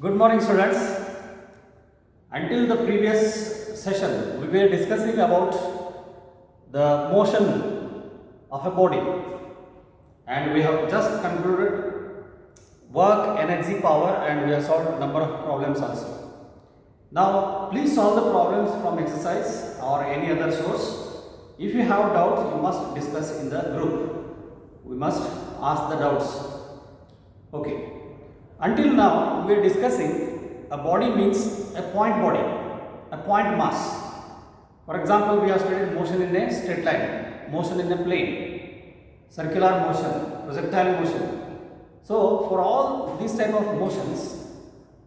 Good morning, students. Until the previous session, we were discussing about the motion of a body, and we have just concluded work, energy, power, and we have solved a number of problems also. Now, please solve the problems from exercise or any other source. If you have doubts, you must discuss in the group. We must ask the doubts. Okay. Until now, we are discussing a body means a point body, a point mass. For example, we have studied motion in a straight line, motion in a plane, circular motion, projectile motion. So, for all these type of motions,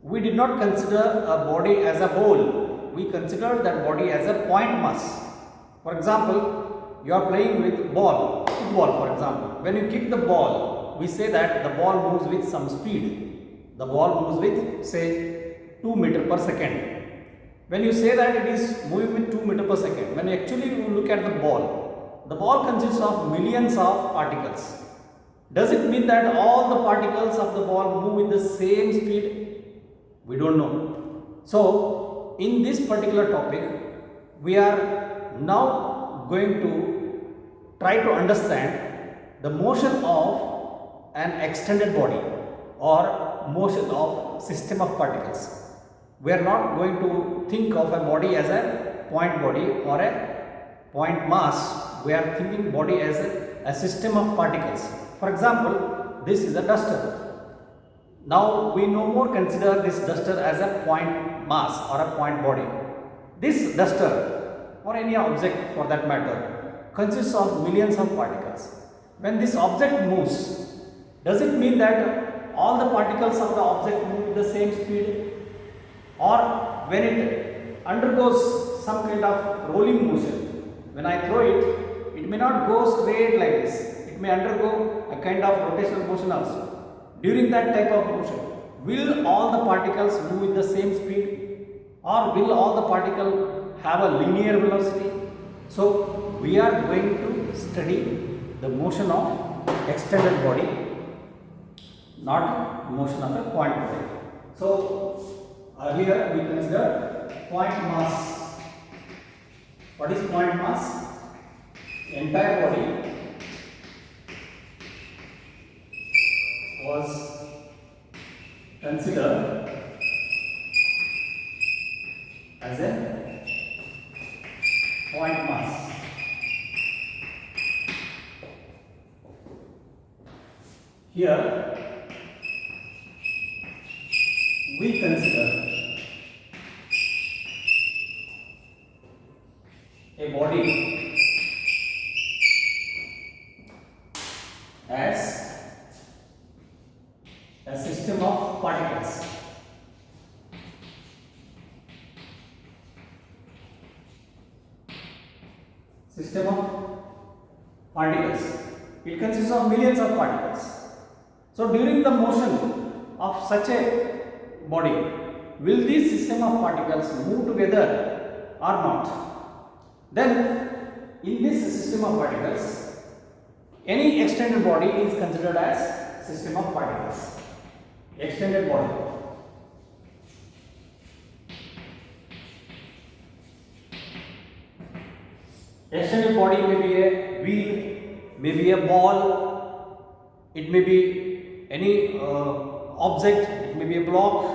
we did not consider a body as a whole. We considered that body as a point mass. For example, you are playing with ball, football for example. When you kick the ball, we say that the ball moves with some speed. The ball moves with say 2 meters per second. When you say that it is moving with 2 meters per second, when actually you look at the ball consists of millions of particles. Does it mean that all the particles of the ball move with the same speed? We don't know. So, in this particular topic, we are now going to try to understand the motion of an extended body or motion of system of particles. We are not going to think of a body as a point body or a point mass. We are thinking body as a system of particles. For example, this is a duster. Now we no more consider this duster as a point mass or a point body. This duster or any object for that matter consists of millions of particles. When this object moves, does it mean that all the particles of the object move with the same speed? Or when it undergoes some kind of rolling motion, when I throw it, it may not go straight like this. It may undergo a kind of rotational motion also. During that type of motion, will all the particles move with the same speed? Or will all the particles have a linear velocity? So, we are going to study the motion of extended body, not motion of a point body. So, here we consider point mass. What is point mass? Entire body was considered as a point mass. Here we consider a body as a system of particles. System of particles. It consists of millions of particles. So during the motion of such a body, will this system of particles move together or not? Then in this system of particles, any extended body is considered as system of particles. Extended body. Extended body may be a wheel, may be a ball, it may be any object, it may be a block.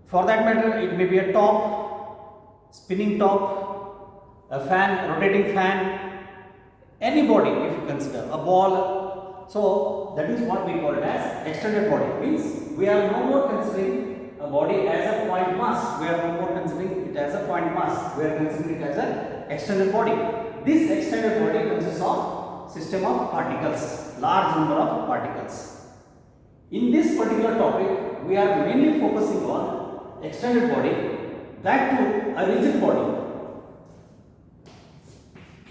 For that matter, it may be a top, spinning top, a fan, rotating fan, any body if you consider, a ball. So that is what we call it as extended body. Means we are no more considering a body as a point mass. We are no more considering it as a point mass. We are considering it as an extended body. This extended body consists of system of particles, large number of particles. In this particular topic, we are mainly focusing on extended body, that too a rigid body.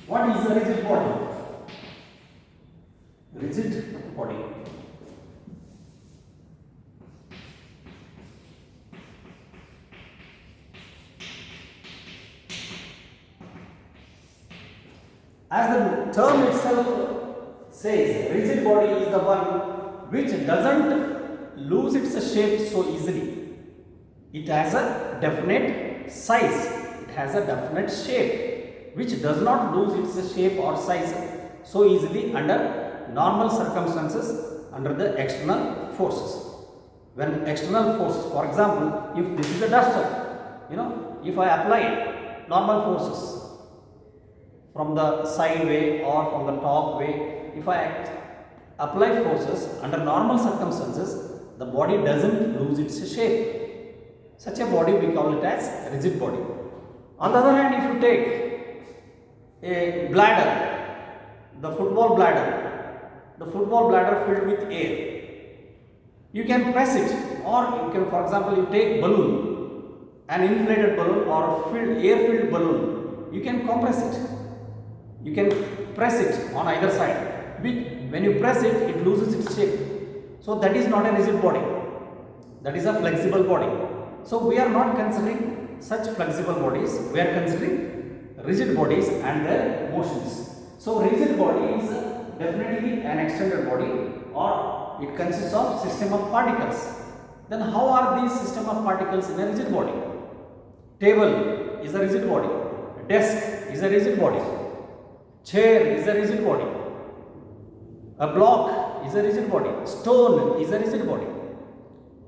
What is a rigid body? Rigid body. As the term itself says, rigid body is the one which doesn't lose its shape so easily. It has a definite size. It has a definite shape which does not lose its shape or size so easily under normal circumstances, under the external forces. When external forces, for example, if this is a duster, if I apply normal forces from the side way or from the top way, if I apply forces under normal circumstances, the body doesn't lose its shape. Such a body we call it as rigid body. On the other hand, if you take a bladder, the football bladder filled with air, you can press it, or you can, for example, you take balloon, an inflated balloon or air filled balloon, you can compress it. You can press it on either side. When you press it, it loses its shape. So that is not a rigid body. That is a flexible body. So we are not considering such flexible bodies. We are considering rigid bodies and their motions. So rigid body is definitely an extended body, or it consists of system of particles. Then how are these system of particles in a rigid body? Table is a rigid body. Desk is a rigid body. Chair is a rigid body. A block is a rigid body. Stone is a rigid body.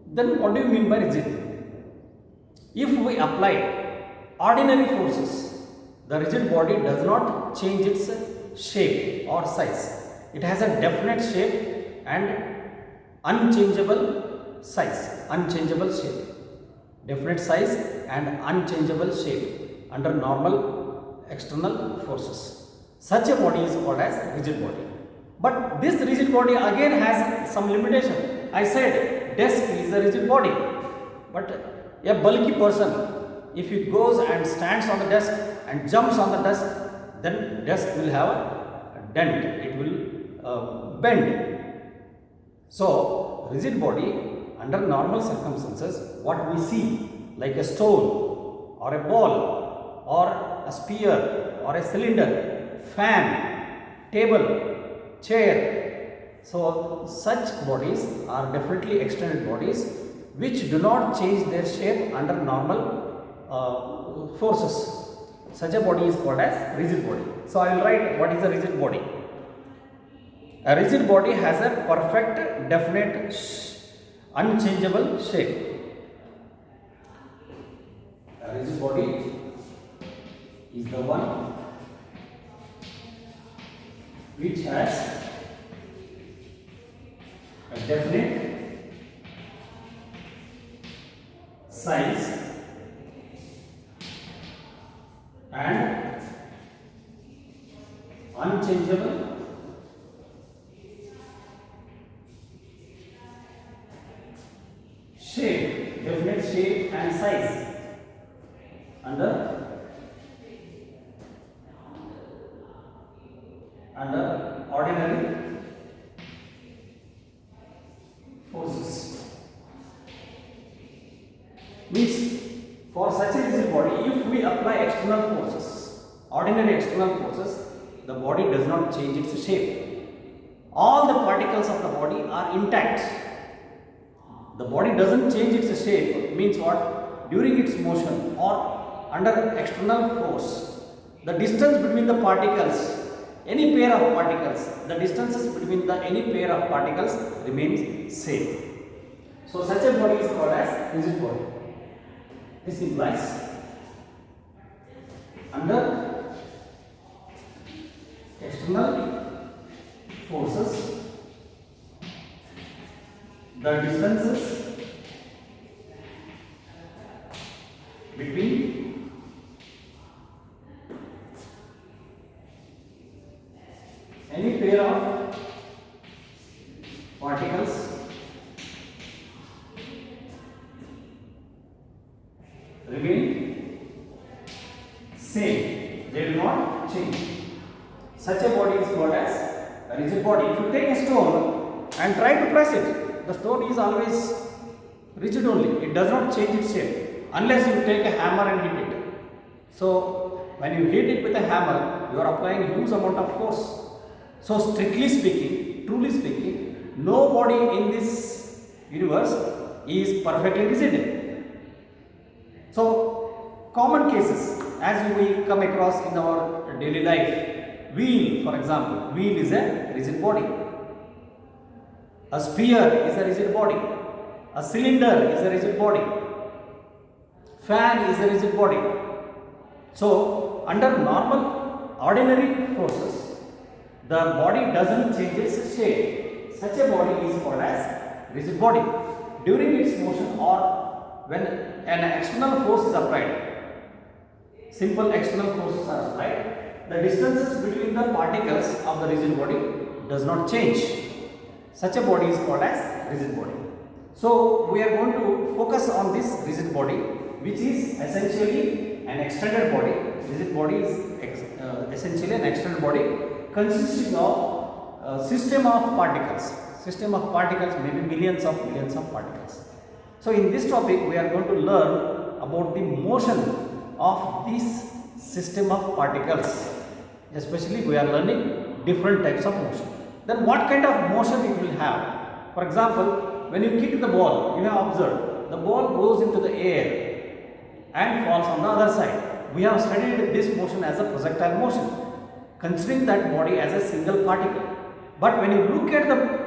Then what do you mean by rigid? If we apply ordinary forces, the rigid body does not change its shape or size. It has a definite shape and unchangeable size, unchangeable shape. Definite size and unchangeable shape under normal external forces. Such a body is called as rigid body. But this rigid body again has some limitation. I said desk is a rigid body, but a bulky person, if he goes and stands on the desk and jumps on the desk, then desk will have a dent, it will bend. So rigid body under normal circumstances, what we see like a stone or a ball or a sphere or a cylinder, fan, table, chair. So such bodies are definitely extended bodies which do not change their shape under normal forces. Such a body is called as rigid body. So I will write what is a rigid body. A rigid body has a perfect, definite, unchangeable shape. A rigid body is the one which has a definite size and unchangeable shape, definite shape and size under ordinary forces. Means for such a rigid body, if we apply external forces, ordinary external forces, the body does not change its shape. All the particles of the body are intact. The body doesn't change its shape, means what? During its motion or under external force, the distance between the particles, any pair of particles, the distances between any pair of particles remains same. So such a body is called as rigid body. This implies under external forces, the distances between any pair of particles remain same, they do not change. Such a body is called as a rigid body. If you take a stone and try to press it, the stone is always rigid only, it does not change its shape unless you take a hammer and hit it. So when you hit it with a hammer, you are applying huge amount of force. So strictly speaking, truly speaking, no body in this universe is perfectly rigid. So, common cases as we come across in our daily life, wheel for example, wheel is a rigid body, a sphere is a rigid body, a cylinder is a rigid body, fan is a rigid body. So, under normal ordinary forces, the body doesn't change its shape. Such a body is called as rigid body. During its motion or when an external force is applied, simple external forces are applied, the distances between the particles of the rigid body does not change. Such a body is called as rigid body. So, we are going to focus on this rigid body, which is essentially an extended body. Rigid body is essentially an extended body consisting of a system of particles. System of particles, maybe millions of particles. So, in this topic, we are going to learn about the motion of this system of particles. Especially, we are learning different types of motion. Then, what kind of motion it will have? For example, when you kick the ball, you have observed the ball goes into the air and falls on the other side. We have studied this motion as a projectile motion, considering that body as a single particle. But when you look at the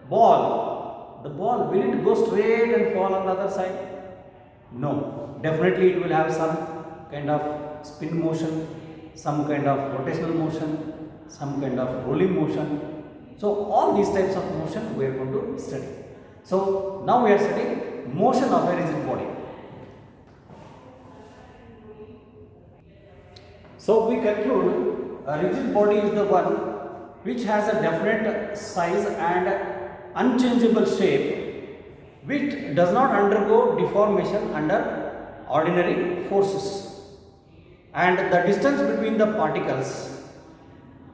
ball, will it go straight and fall on the other side? No, definitely it will have some kind of spin motion, some kind of rotational motion, some kind of rolling motion. So, all these types of motion we are going to study. So, now we are studying motion of a rigid body. So, we conclude a rigid body is the one which has a definite size and unchangeable shape, which does not undergo deformation under ordinary forces, and the distance between the particles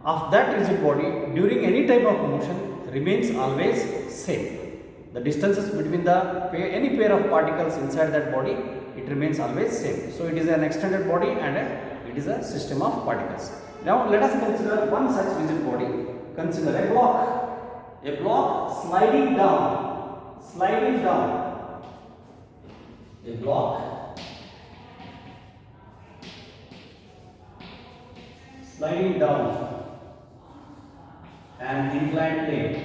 of that rigid body during any type of motion remains always same. The distances between any pair of particles inside that body, it remains always same. So, it is an extended body and it is a system of particles. Now, let us consider one such rigid body. Consider a block. A block sliding down. A block sliding down an inclined plane.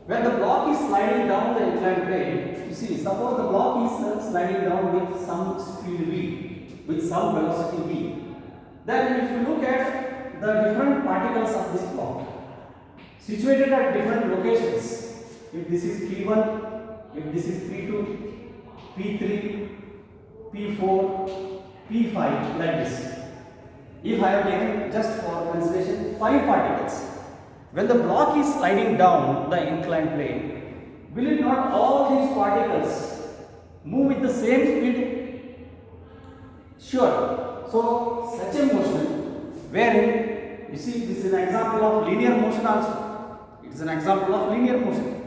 When the block is sliding down the inclined plane, you see, suppose the block is sliding down with some speed v, with some velocity v. Then if you look at the different particles of this block, situated at different locations, if this is P1, if this is P2, P3, P4, P5, like this. If I have taken just for consideration 5 particles, when the block is sliding down the inclined plane, will it not all these particles move with the same speed? Sure. So, such a motion wherein, you see, this is an example of linear motion also. It is an example of linear motion.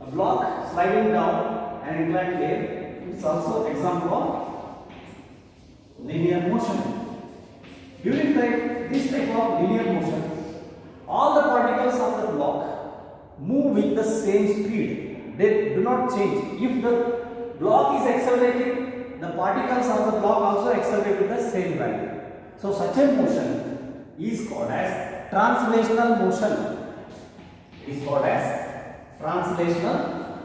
A block sliding down an inclined plane, it is also example of linear motion. During this type of linear motion, all the particles of the block move with the same speed. They do not change. If the block is accelerating, the particles of the block also accelerate with the same value. So, such a motion is called as translational motion. It is called as translational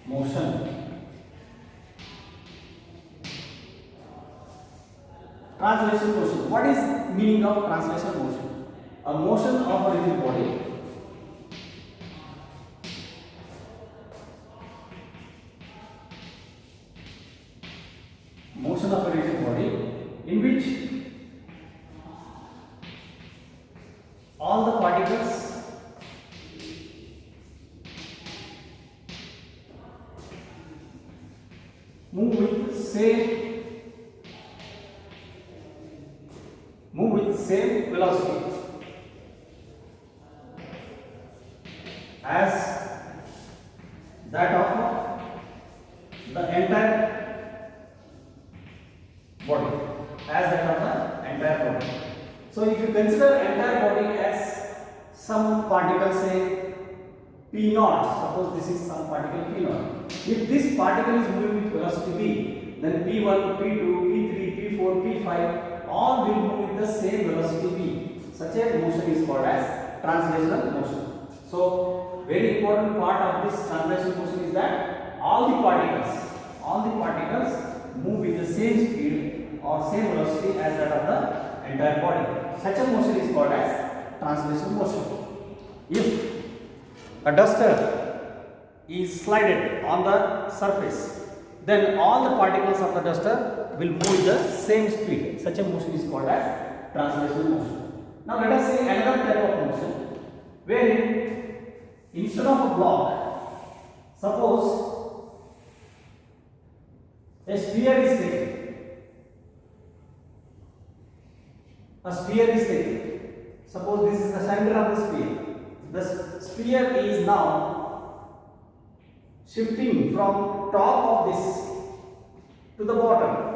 motion. Translation motion. What is meaning of translation motion? A motion of a rigid body in which all the particles move with same velocity as that of the entire body, So if you consider entire body as some particle, say P naught, suppose this is some particle P naught. If this particle is moving with velocity v, then P1, P2, P3, P4, P5 all will move with the same velocity v. Such a motion is called as translational motion. So very important part of this translational motion is that all the particles move with the same speed or same velocity as that of the entire body. Such a motion is called as translational motion. If a duster is slided on the surface, then all the particles of the duster will move with the same speed. Such a motion is called as translational motion. Now let us see another type of motion wherein instead of a block, suppose a sphere is taken. A sphere is taken. Suppose this is the center of the sphere. The sphere is now shifting from top of this to the bottom.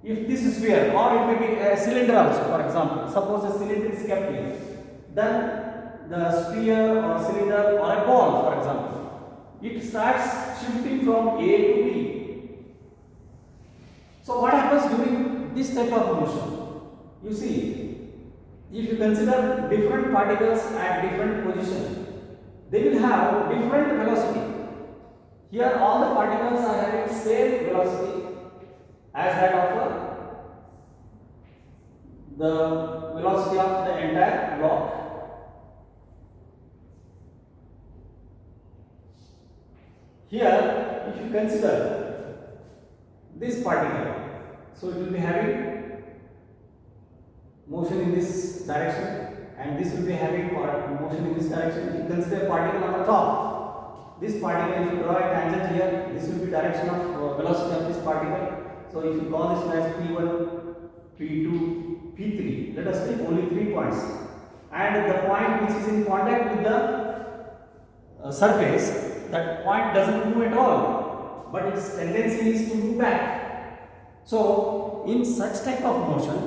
If this sphere, or it may be a cylinder also, for example, suppose a cylinder is kept here, then the sphere or cylinder or a ball, for example, it starts shifting from A to B. So what happens during this type of motion? You see, if you consider different particles at different positions, they will have different velocity. Here all the particles are having same velocity as that of the velocity of the entire block. Here, if you consider this particle, so it will be having motion in this direction, and this will be having motion in this direction. If you consider a particle on the top, this particle, if you draw a tangent here, this will be direction of velocity of this particle. So if you call this as P1, P2, P3, let us take only 3 points, and the point which is in contact with the surface, that point doesn't move at all, but its tendency is to move back. So in such type of motion,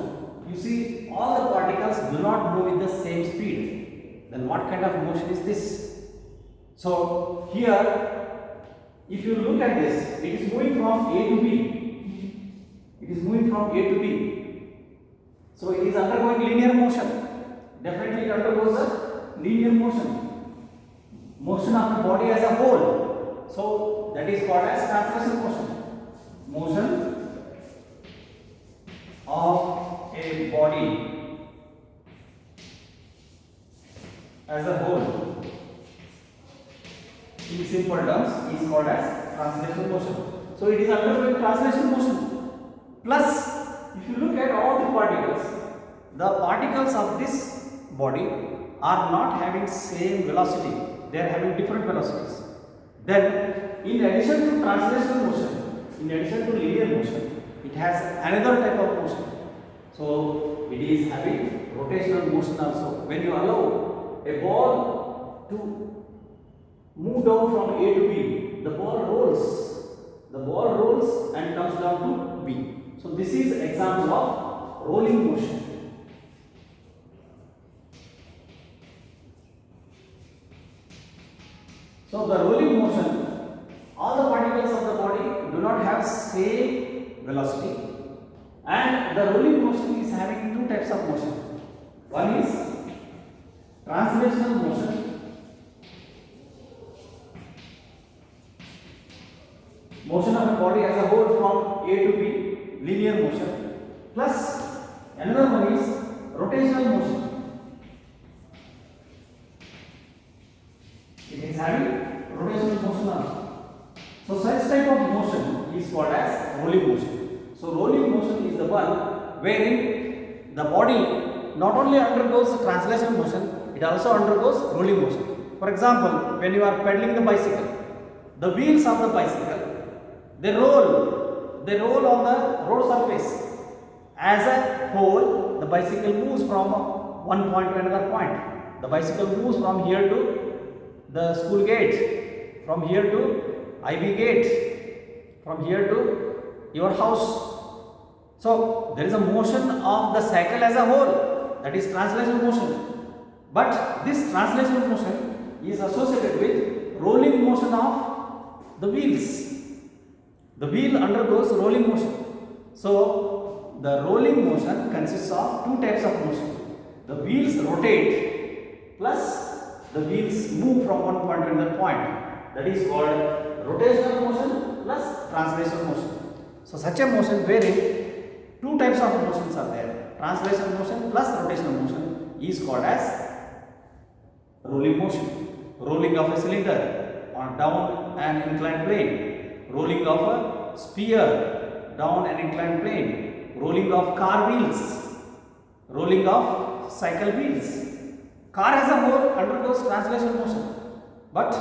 you see all the particles do not move with the same speed. Then what kind of motion is this? So here, if you look at this, it is moving from A to B. It is moving from A to B. So it is undergoing linear motion. Definitely it undergoes a linear motion. Motion of the body as a whole. So that is called as translational motion. Motion of a body as a whole, in simple terms, is called as translational motion. So it is undergoing translational motion. Plus, if you look at all the particles of this body are not having same velocity. They are having different velocities. Then, in addition to translational motion, in addition to linear motion, it has another type of motion. So it is having rotational motion also. When you allow a ball to move down from A to B, the ball rolls. The ball rolls and comes down to B. So this is example of rolling motion. So the rolling motion, all the particles of the body do not have same velocity, and the rolling motion is having two types of motion. One is translational motion, motion of a body as a whole from A to B, linear motion, plus another one is rotational motion. It is having rotational motion also. So such type of motion is called as rolling motion. So rolling motion is the one wherein the body not only undergoes translational motion, it also undergoes rolling motion. For example, when you are pedaling the bicycle, the wheels of the bicycle, they roll on the road surface. As a whole, the bicycle moves from one point to another point. The bicycle moves from here to the school gate, from here to IB gate, from here to your house. So there is a motion of the cycle as a whole, that is translational motion. But this translational motion is associated with rolling motion of the wheels. The wheel undergoes rolling motion. So the rolling motion consists of two types of motion. The wheels rotate plus the wheels move from one point to another point. That is called rotational motion plus translational motion. So such a motion wherein two types of motions are there. Translational motion plus rotational motion is called as rolling motion. Rolling of a cylinder on down an inclined plane. Rolling of a sphere down an inclined plane. Rolling of car wheels. Rolling of cycle wheels. Car as a whole undergoes translation motion, but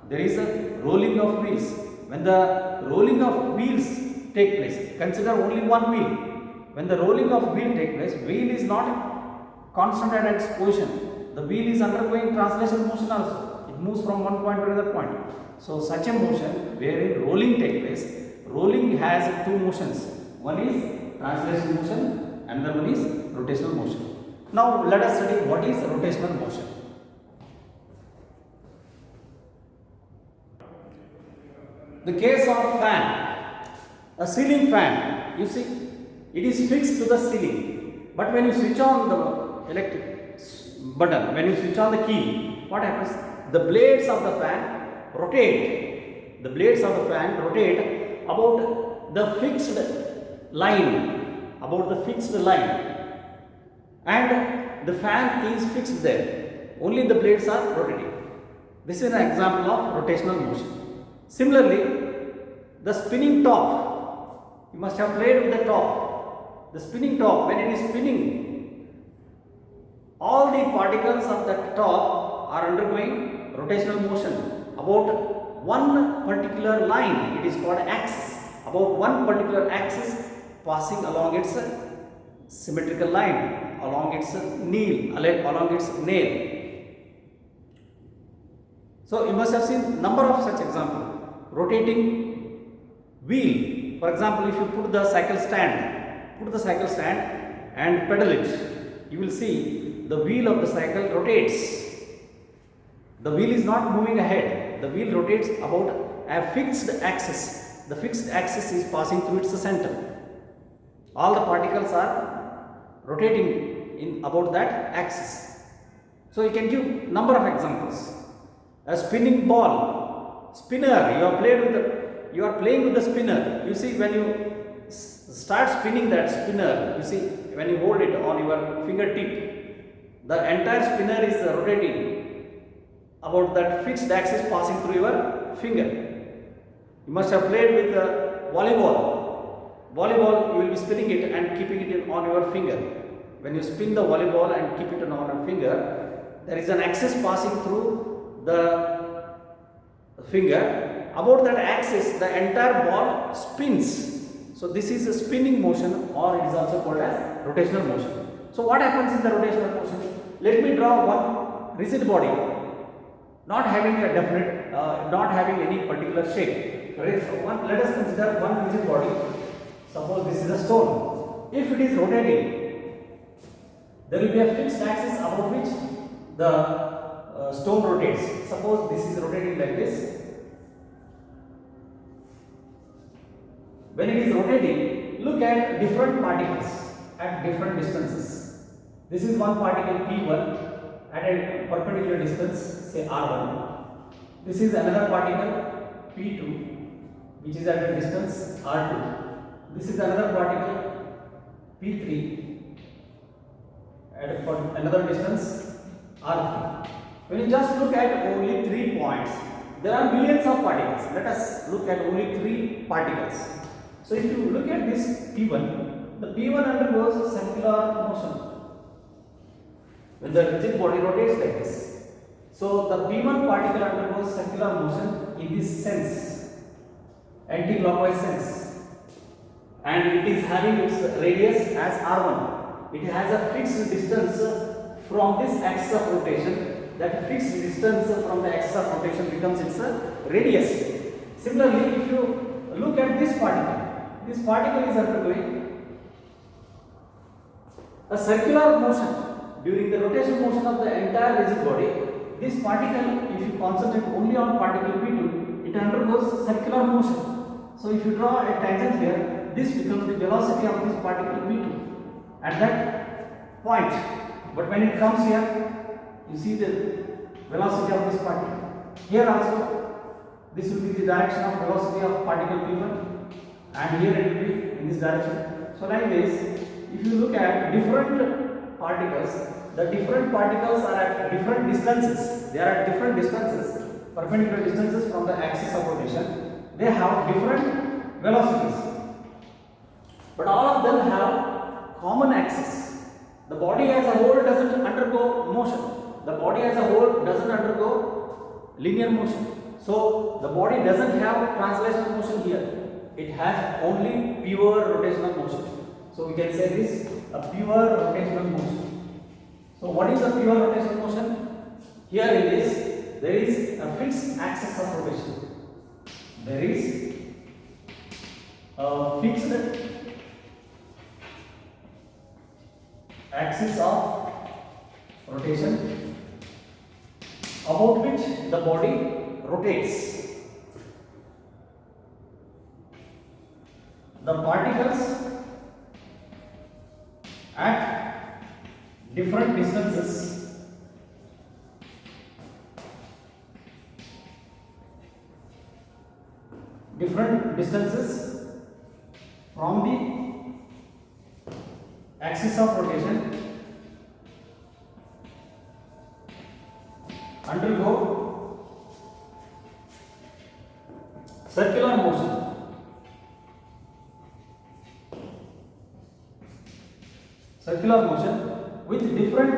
there is a rolling of wheels. When the rolling of wheels take place, consider only one wheel. When the rolling of wheel take place, wheel is not constant at its position. The wheel is undergoing translation motion also. It moves from one point to another point. So such a motion wherein rolling take place, rolling has two motions. One is translation motion, another one is rotational motion. Now let us study what is rotational motion. The case of fan, a ceiling fan, you see, it is fixed to the ceiling. But when you switch on the electric button, when you switch on the key, what happens? The blades of the fan rotate. The blades of the fan rotate about the fixed line, and the fan is fixed there. Only the blades are rotating. This is an example of rotational motion. Similarly, the spinning top, you must have played with the top. The spinning top, when it is spinning, all the particles of that top are undergoing rotational motion about one particular line. It is called axis. About one particular axis passing along its symmetrical line, along its nail. So you must have seen number of such examples. Rotating wheel. For example, if you put the cycle stand and pedal it, you will see the wheel of the cycle rotates. The wheel is not moving ahead. The wheel rotates about a fixed axis. The fixed axis is passing through its center. All the particles are rotating in about that axis. So you can give number of examples. A spinning ball, spinner. You are playing with the spinner. You see, when you start spinning that spinner, you see, when you hold it on your fingertip, the entire spinner is rotating about that fixed axis passing through your finger. You must have played with volleyball. Volleyball, you will be spinning it and keeping it on your finger. When you spin the volleyball and keep it on your finger, there is an axis passing through the finger. About that axis, the entire ball spins. So this is a spinning motion, or it is also called as rotational motion. So what happens in the rotational motion? Let me draw one rigid body, not having a definite, not having any particular shape. So let us consider one rigid body. Suppose this is a stone. If it is rotating, there will be a fixed axis about which the stone rotates. Suppose this is rotating like this. When it is rotating, look at different particles at different distances. This is one particle P1 at a perpendicular distance, say R1. This is another particle P2, which is at a distance R2. This is another particle P3 at another distance R3. When you just look at only 3 points, there are millions of particles. Let us look at only 3 particles. So if you look at this P1, the P1 undergoes circular motion when the rigid body rotates like this. So the P1 particle undergoes circular motion in this sense, anti-clockwise sense, and it is having its radius as R1. It has a fixed distance from this axis of rotation. That fixed distance from the axis of rotation becomes its radius. Similarly, if you look at this particle is undergoing a circular motion during the rotation motion of the entire rigid body. This particle, if you concentrate only on particle P2, it undergoes circular motion. So if you draw a tangent here, this becomes the velocity of this particle P2 at that point. But when it comes here, you see the velocity of this particle. Here also, this will be the direction of velocity of particle P1, and here it will be in this direction. So like this, if you look at different particles, the different particles are at different distances. They are at different distances, perpendicular distances from the axis of rotation. They have different velocities, but all of them have common axis. The body as a whole doesn't undergo motion. The body as a whole doesn't undergo linear motion. So the body doesn't have translational motion here. It has only pure rotational motion. So we can say this a pure rotational motion. So what is a pure rotational motion? Here it is, there is a fixed axis of rotation. There is a fixed axis of rotation about which the body rotates. The particles at different distances from the axis of rotation undergo circular motion. Circular motion with different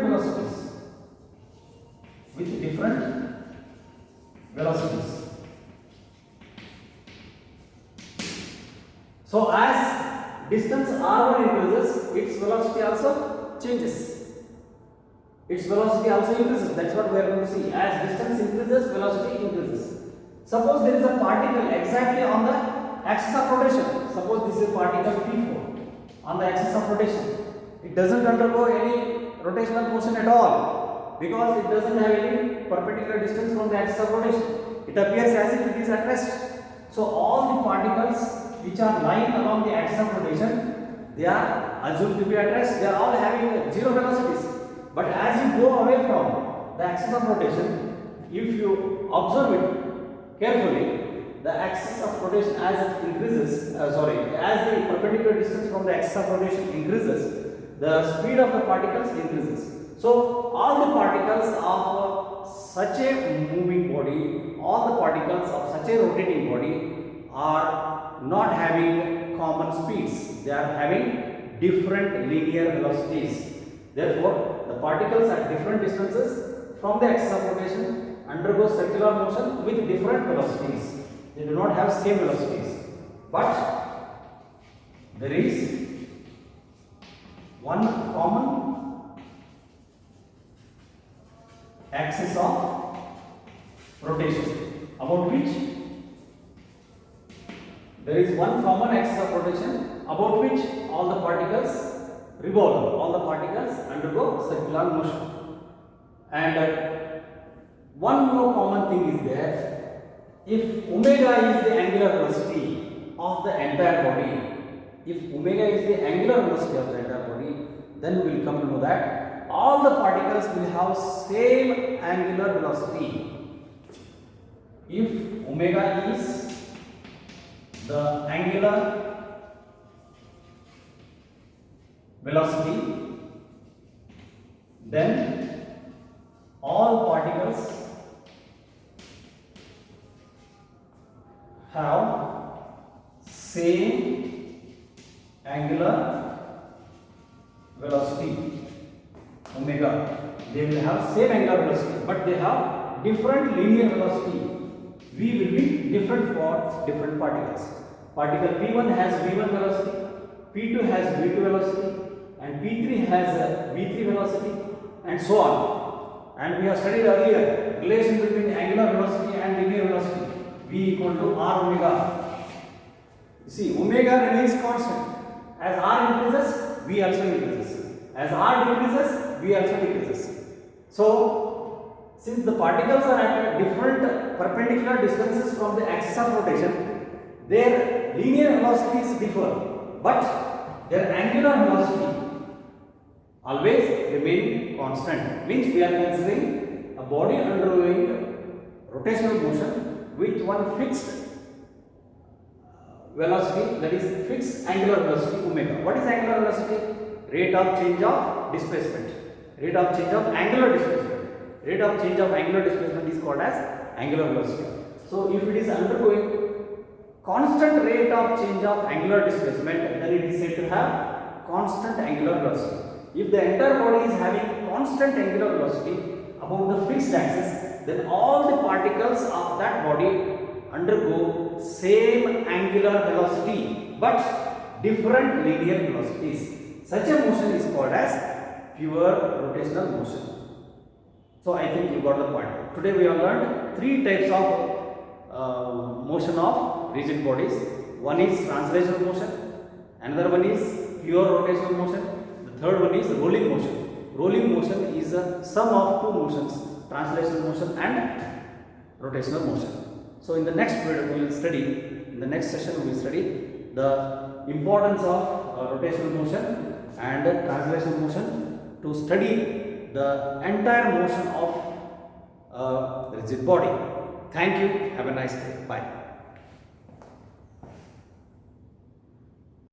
velocities. So as distance r1 increases, its velocity also changes. Its velocity also increases. That's what we are going to see. As distance increases, velocity increases. Suppose there is a particle exactly on the axis of rotation. Suppose this is particle P4 on the axis of rotation. It doesn't undergo any rotational motion at all because it doesn't have any perpendicular distance from the axis of rotation. It appears as if it is at rest. So all the particles which are lying along the axis of rotation, they are assumed to be at rest. They are all having zero velocities. But as you go away from the axis of rotation, if you observe it carefully, the axis of rotation as it increases, as the perpendicular distance from the axis of rotation increases, the speed of the particles increases. So all the particles of such a moving body, all the particles of such a rotating body are not having common speeds. They are having different linear velocities. Therefore, the particles at different distances from the axis of rotation undergo circular motion with different velocities. They do not have same velocities, but there is one common axis of rotation about which all the particles revolve, all the particles undergo circular motion. And one more common thing is that if omega is the angular velocity of the entire body, then we will come to know that all the particles will have same angular velocity. If omega is the angular velocity, then all particles have same angular velocity omega. They will have same angular velocity, but they have different linear velocity. V will be different for different particles. Particle P1 has V1 velocity, P2 has V2 velocity, and P3 has a V3 velocity, and so on. And we have studied earlier relation between angular velocity and linear velocity. V equal to r omega. You see, omega remains constant. As r increases, V also increases. As r decreases, v also decreases. So, since the particles are at different perpendicular distances from the axis of rotation, their linear velocities differ, but their angular velocity always remain constant. Means we are considering a body undergoing rotational motion with one fixed velocity, that is fixed angular velocity omega. What is angular velocity? Rate of change of displacement. Rate of change of angular displacement. Rate of change of angular displacement is called as angular velocity. So if it is undergoing constant rate of change of angular displacement, then it is said to have constant angular velocity. If the entire body is having constant angular velocity about the fixed axis, then all the particles of that body undergo same angular velocity but different linear velocities. Such a motion is called as pure rotational motion. So I think you got the point. Today we have learned three types of motion of rigid bodies. One is translational motion, another one is pure rotational motion, the third one is rolling motion. Rolling motion is a sum of two motions, translational motion and rotational motion. So in the next period we will study, in the next session we will study the importance of rotational motion and translational motion to study the entire motion of rigid body. Thank you. Have a nice day. Bye.